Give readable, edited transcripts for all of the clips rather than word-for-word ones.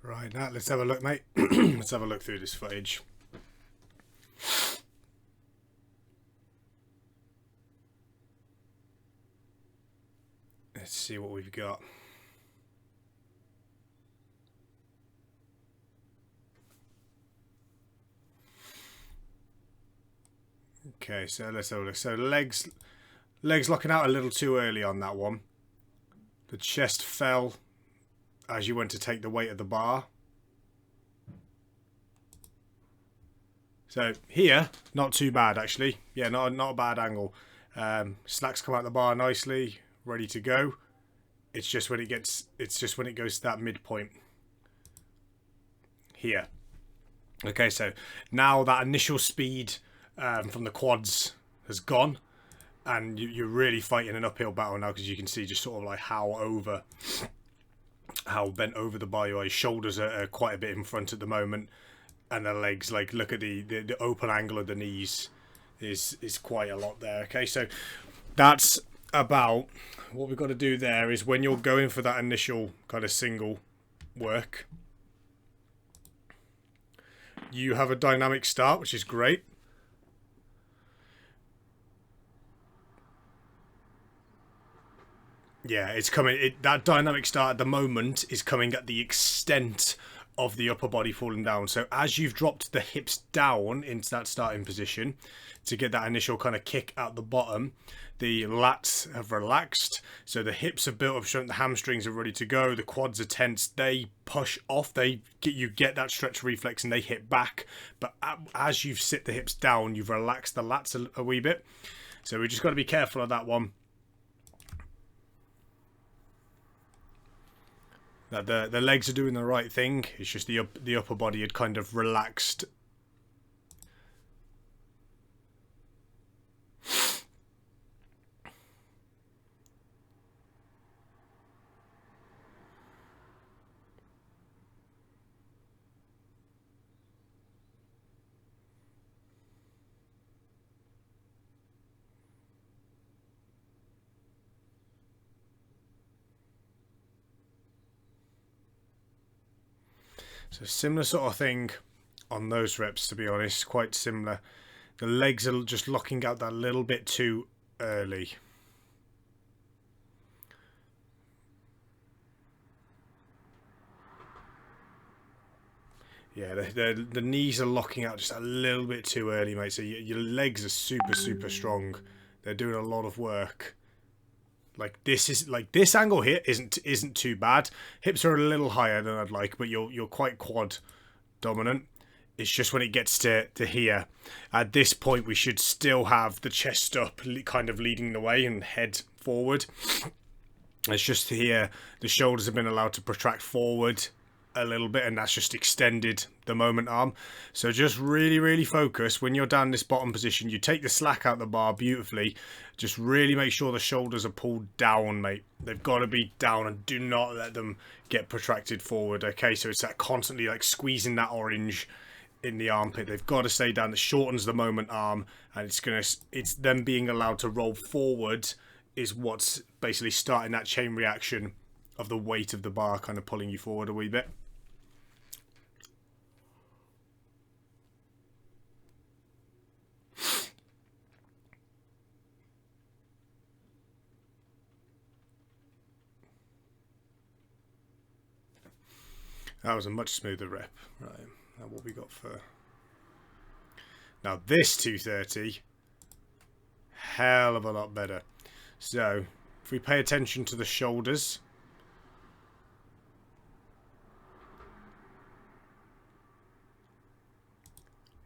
Right, now let's have a look, mate. Let's have a look through this footage. Let's see what we've got. Okay, so let's have a look. So legs locking out a little too early on that one. The chest fell as you went to take the weight of the bar. So here, not too bad actually. Yeah, not a bad angle. Slacks come out the bar nicely, ready to go. It's just when it goes to that midpoint here. Okay, so now that initial speed from the quads has gone, and you're really fighting an uphill battle now, because you can see just sort of like how bent over the bar you are. Your shoulders are quite a bit in front at the moment, and the legs, like, look at the open angle of the knees is quite a lot there. Okay, so that's about what we've got to do there. Is when you're going for that initial kind of single work, you have a dynamic start, which is great. Yeah, it's coming. That dynamic start at the moment is coming at the extent of the upper body falling down. So as you've dropped the hips down into that starting position to get that initial kind of kick at the bottom, the lats have relaxed. So the hips have built up strength, the hamstrings are ready to go, the quads are tense, they push off, you get that stretch reflex and they hit back. But as you've sit the hips down, you've relaxed the lats a wee bit. So we just got to be careful of that one. That the legs are doing the right thing. It's just the upper body had kind of relaxed. So similar sort of thing on those reps, to be honest, quite similar. The legs are just locking out that little bit too early. Yeah, the knees are locking out just a little bit too early, mate. So your legs are super strong. They're doing a lot of work. Like this angle here isn't too bad. Hips are a little higher than I'd like, but you're quite quad dominant. It's just when it gets to here, at this point we should still have the chest up, kind of leading the way, and head forward. It's just here the shoulders have been allowed to protract forward a little bit, and that's just extended the moment arm. So just really focus when you're down this bottom position. You take the slack out the bar beautifully. Just really make sure the shoulders are pulled down, mate. They've got to be down, and do not let them get protracted forward. Okay, so it's that constantly like squeezing that orange in the armpit. They've got to stay down. That shortens the moment arm, and it's them being allowed to roll forward is what's basically starting that chain reaction of the weight of the bar kind of pulling you forward a wee bit. That was a much smoother rep. Right, now what we got for... Now this 230, hell of a lot better. So, if we pay attention to the shoulders...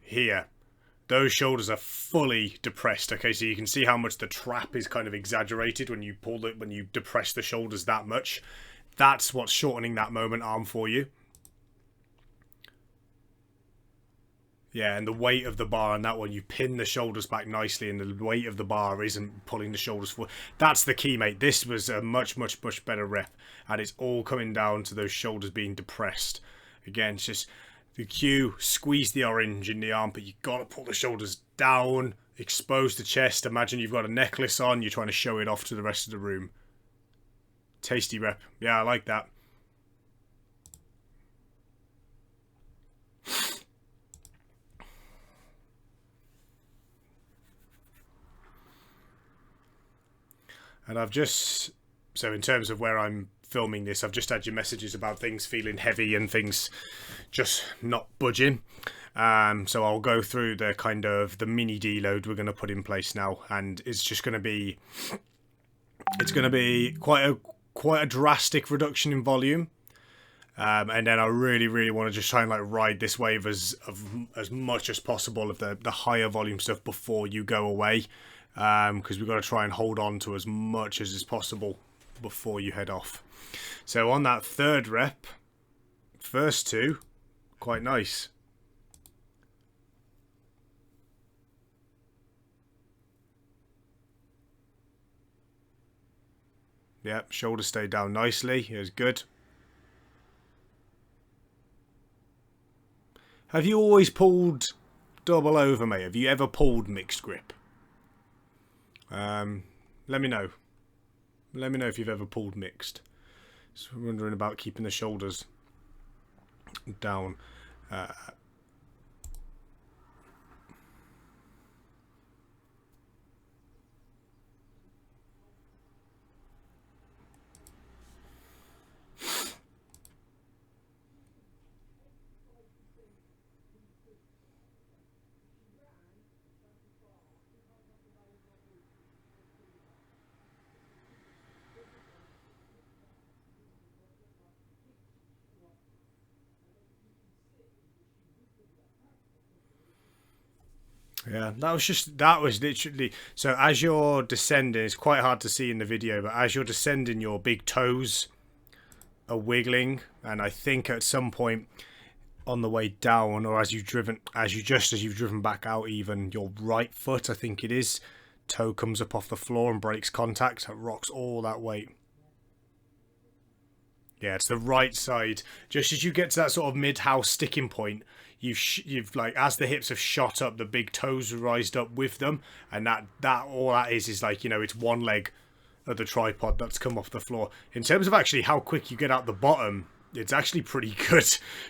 Here, those shoulders are fully depressed. Okay, so you can see how much the trap is kind of exaggerated when you pull it, when you depress the shoulders that much. That's what's shortening that moment arm for you. Yeah, and the weight of the bar on that one, you pin the shoulders back nicely, and the weight of the bar isn't pulling the shoulders forward. That's the key, mate. This was a much better rep, and it's all coming down to those shoulders being depressed. Again, it's just the cue, squeeze the orange in the armpit. You've got to pull the shoulders down, expose the chest. Imagine you've got a necklace on, you're trying to show it off to the rest of the room. Tasty rep. Yeah, I like that. And I've just, so in terms of where I'm filming this, I've just had your messages about things feeling heavy and things just not budging. So I'll go through the kind of the mini deload we're going to put in place now, and it's just going to be, it's going to be quite a drastic reduction in volume. And then I really want to just try and like ride this wave as much as possible of the higher volume stuff before you go away, because we've got to try and hold on to as much as is possible before you head off. So on that third rep, first two, quite nice. Yep, shoulders stay down nicely. It was good. Have you always pulled double over, mate? Have you ever pulled mixed grip? Let me know. Let me know if you've ever pulled mixed. Just wondering about keeping the shoulders down. Yeah, that was literally, so as you're descending, it's quite hard to see in the video, but as you're descending, your big toes are wiggling, and I think at some point on the way down, or as you've driven back out, even your right foot, I think it is, toe comes up off the floor and breaks contact. It rocks all that weight. Yeah, it's the right side. Just as you get to that sort of mid-house sticking point, you've like, as the hips have shot up, the big toes rised up with them, and that all that is like, you know, it's one leg of the tripod that's come off the floor. In terms of actually how quick you get out the bottom, it's actually pretty good,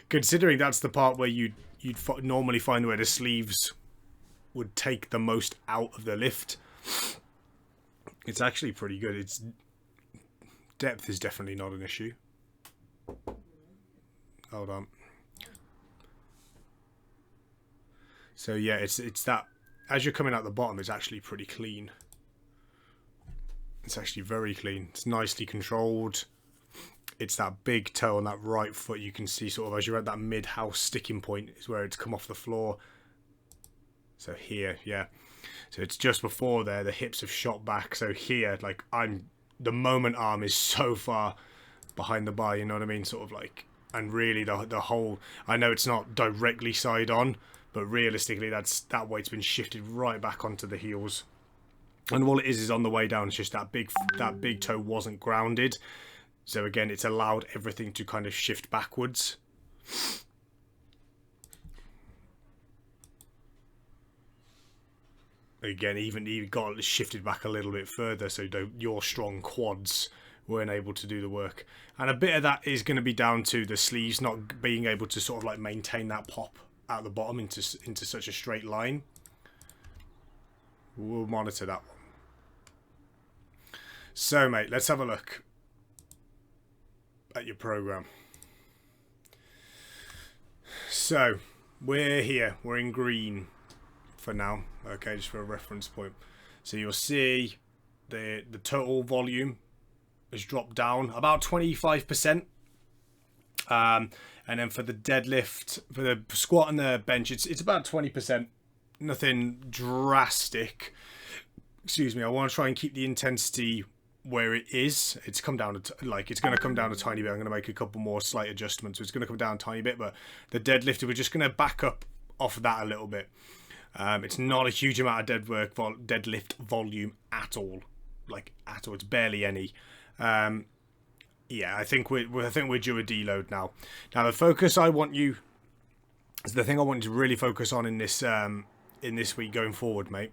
considering that's the part where you'd normally find where the sleeves would take the most out of the lift. It's actually pretty good. It's depth is definitely not an issue. Hold on. So yeah, it's that as you're coming out the bottom, it's actually pretty clean. It's actually very clean. It's nicely controlled. It's that big toe on that right foot. You can see sort of as you're at that mid-house sticking point is where it's come off the floor. So here, yeah. So it's just before there, the hips have shot back. So here, like the moment arm is so far behind the bar, you know what I mean? Sort of like, and really the whole, I know it's not directly side on, but realistically that weight's been shifted right back onto the heels. And all it is on the way down, it's just that big toe wasn't grounded. So again, it's allowed everything to kind of shift backwards. Again, even got shifted back a little bit further, so your strong quads weren't able to do the work. And a bit of that is going to be down to the sleeves not being able to sort of like maintain that pop out the bottom into such a straight line. We'll monitor that one. So, mate, let's have a look at your program. So, we're here. We're in green for now. Okay, just for a reference point. So you'll see the total volume has dropped down about 25%. And then for the deadlift, for the squat and the bench, it's about 20%. Nothing drastic. Excuse me. I want to try and keep the intensity where it is. It's come down to it's going to come down a tiny bit. I'm going to make a couple more slight adjustments. So it's going to come down a tiny bit, but the deadlift, we're just going to back up off of that a little bit. It's not a huge amount of deadlift volume at all, like at all. It's barely any. Yeah, I think we're due a deload now. Now the focus I want you, the thing I want you to really focus on in this week going forward, mate,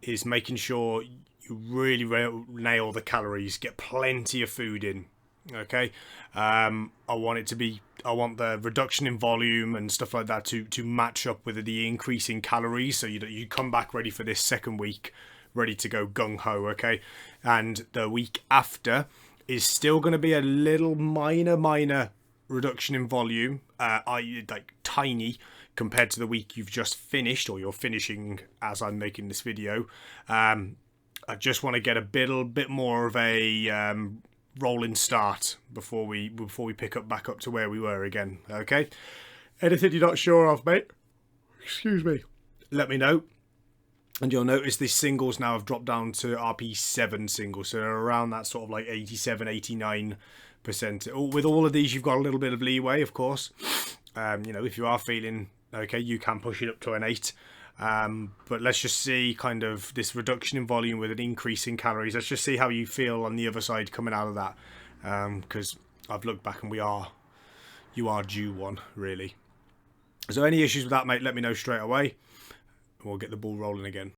is making sure you really nail the calories, get plenty of food in. Okay, I want the reduction in volume and stuff like that to match up with the increase in calories, so you come back ready for this second week ready to go gung-ho, okay? And the week after is still going to be a little minor reduction in volume, like tiny, compared to the week you've just finished, or you're finishing as I'm making this video. I just want to get a bit more of a rolling start before we pick up back up to where we were again. Okay, anything you're not sure of, mate, excuse me, let me know. And you'll notice these singles now have dropped down to RP7 singles, so they're around that sort of like 87-89%. With all of these, you've got a little bit of leeway, of course. You know, if you are feeling okay, you can push it up to an 8. But let's just see kind of this reduction in volume with an increase in calories. Let's just see how you feel on the other side coming out of that. Because I've looked back and you are due one, really. So any issues with that, mate, let me know straight away. We'll get the ball rolling again.